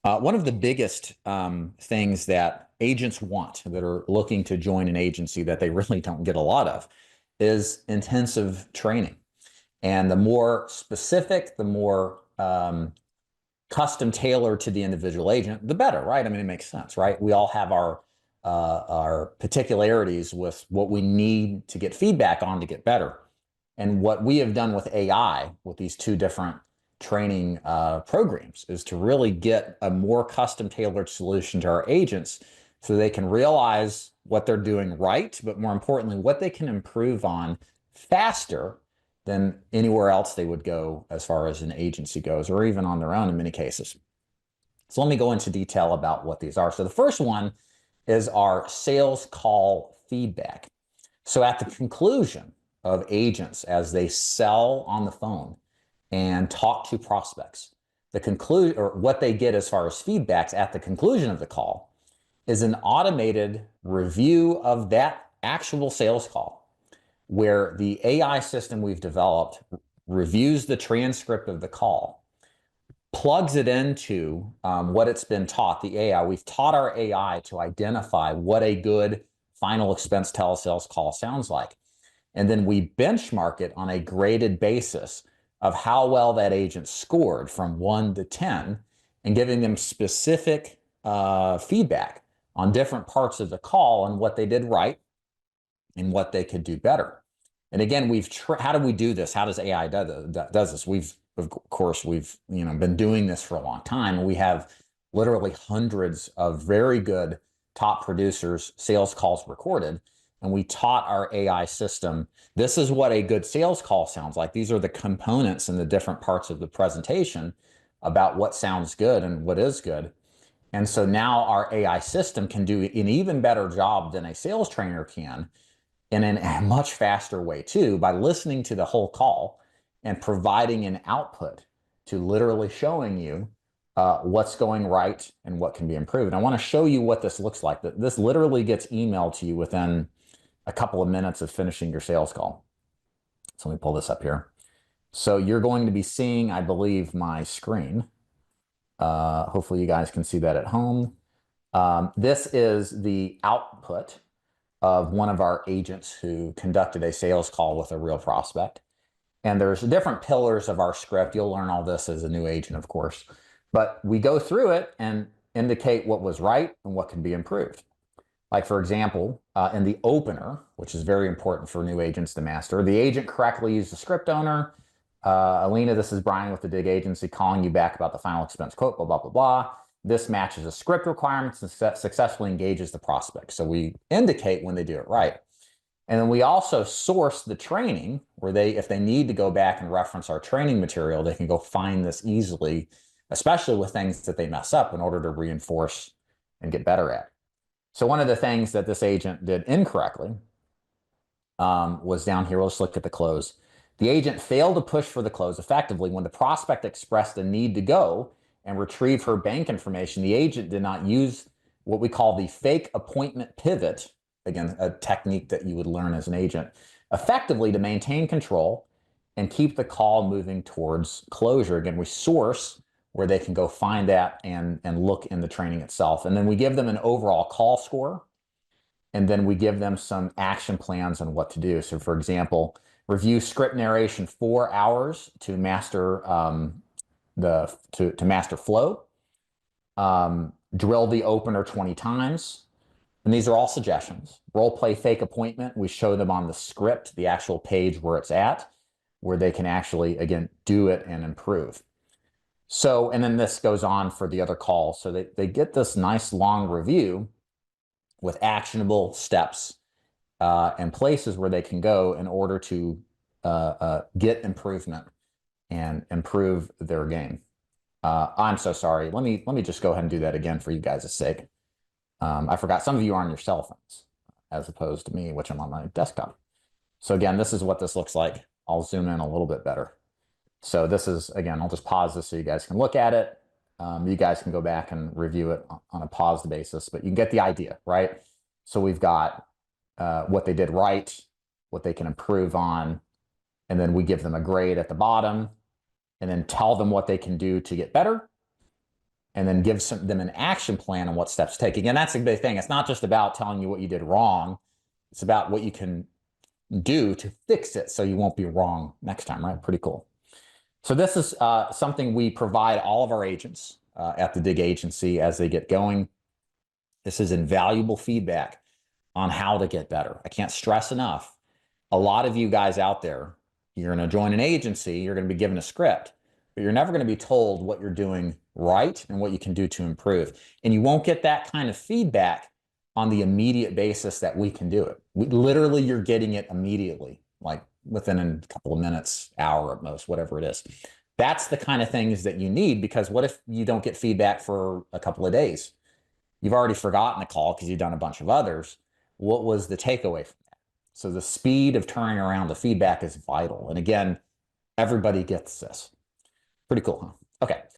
One of the biggest things that agents want that are looking to join an agency that they really don't get a lot of is intensive training. And the more specific, the more custom tailored to the individual agent, the better, right? I mean, it makes sense, right? We all have our particularities with what we need to get feedback on to get better. And what we have done with AI, with these two different training programs, is to really get a more custom tailored solution to our agents so they can realize what they're doing right, but more importantly, what they can improve on faster than anywhere else they would go as far as an agency goes, or even on their own in many cases. So let me go into detail about what these are. So the first one is our sales call feedback. So at the conclusion of agents as they sell on the phone and talk to prospects, the conclusion or what they get as far as feedbacks at the conclusion of the call is an automated review of that actual sales call where the AI system we've developed reviews the transcript of the call, plugs it into what it's been taught, the AI. We've taught our AI to identify what a good final expense telesales call sounds like. And then we benchmark it on a graded basis of how well that agent scored from 1 to 10 and giving them specific feedback on different parts of the call and what they did right and what they could do better. And again, how do we do this? How does AI does this? Of course, we've been doing this for a long time. We have literally hundreds of very good top producers' sales calls recorded. And we taught our AI system, this is what a good sales call sounds like. These are the components and the different parts of the presentation about what sounds good and what is good. And so now our AI system can do an even better job than a sales trainer can, and in a much faster way too, by listening to the whole call and providing an output to literally showing you what's going right and what can be improved. And I want to show you what this looks like. This literally gets emailed to you within a couple of minutes of finishing your sales call. So let me pull this up here. So you're going to be seeing, I believe, my screen. Hopefully you guys can see that at home. This is the output of one of our agents who conducted a sales call with a real prospect. And there's different pillars of our script. You'll learn all this as a new agent, of course. But we go through it and indicate what was right and what can be improved. Like, for example, in the opener, which is very important for new agents to master, the agent correctly used the script owner. Alina, this is Brian with the Dig Agency calling you back about the final expense quote, blah, blah, blah, blah. This matches the script requirements and successfully engages the prospect. So we indicate when they do it right. And then we also source the training where if they need to go back and reference our training material, they can go find this easily, especially with things that they mess up in order to reinforce and get better at. So one of the things that this agent did incorrectly was down here. Let's look at the close. The agent failed to push for the close effectively when the prospect expressed a need to go and retrieve her bank information. The agent did not use what we call the fake appointment pivot, again, a technique that you would learn as an agent, effectively to maintain control and keep the call moving towards closure. Again, we source where they can go find that and look in the training itself. And then we give them an overall call score, and then we give them some action plans on what to do. So for example, review script narration 4 hours to master to master flow, drill the opener 20 times. And these are all suggestions. Role play fake appointment. We show them on the script, the actual page where it's at, where they can actually, again, do it and improve. So, and then this goes on for the other calls. So they get this nice long review with actionable steps and places where they can go in order to get improvement and improve their game. I'm so sorry. Let me just go ahead and do that again for you guys' sake. I forgot some of you are on your cell phones as opposed to me, which I'm on my desktop. So again, this is what this looks like. I'll zoom in a little bit better. So this is, again, I'll just pause this so you guys can look at it. You guys can go back and review it on a paused basis, but you can get the idea, right? So we've got what they did right, what they can improve on, and then we give them a grade at the bottom, and then tell them what they can do to get better. and then give them an action plan on what steps to take. Again, that's the big thing. It's not just about telling you what you did wrong. It's about what you can do to fix it so you won't be wrong next time, right? Pretty cool. So this is something we provide all of our agents at the DIG agency as they get going. This is invaluable feedback on how to get better. I can't stress enough. A lot of you guys out there, you're going to join an agency, you're going to be given a script, but you're never going to be told what you're doing right and what you can do to improve. And you won't get that kind of feedback on the immediate basis that we can do it. Literally, you're getting it immediately, like within a couple of minutes, hour at most, whatever it is. That's the kind of things that you need, because what if you don't get feedback for a couple of days? You've already forgotten the call because you've done a bunch of others. What was the takeaway from that? So the speed of turning around the feedback is vital. And again, everybody gets this. Pretty cool, huh? Okay.